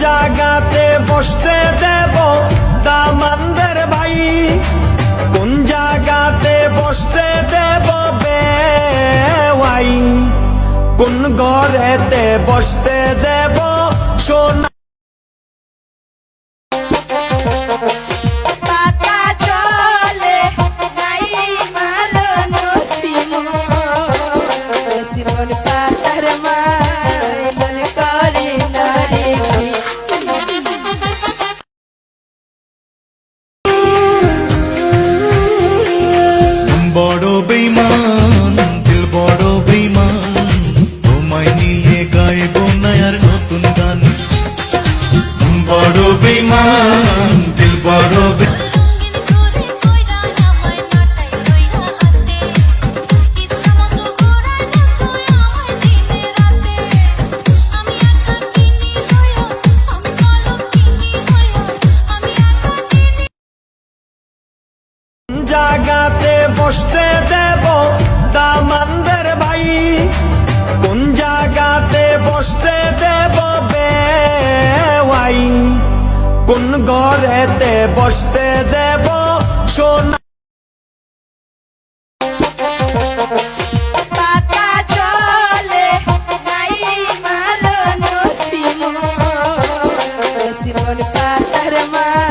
জায়গাতে বসতে দেব দামানদের ভাই, কোন জায়গাতে বসতে দেব বেওয়াই, কোন ঘরেতে বসতে দেব সোনা। বড় বেঈমান দিল বড় বেঈমান, তোমায় নিয়ে গাইব না আর নতুন গান। বড় বেঈমান দিল বড় জায়গাতে বসতে দেব দামানদের ভাই, কোন জায়গাতে বসতে দেব বেওয়াই, কোন ঘরেতে বসতে দেব সোনা। Patar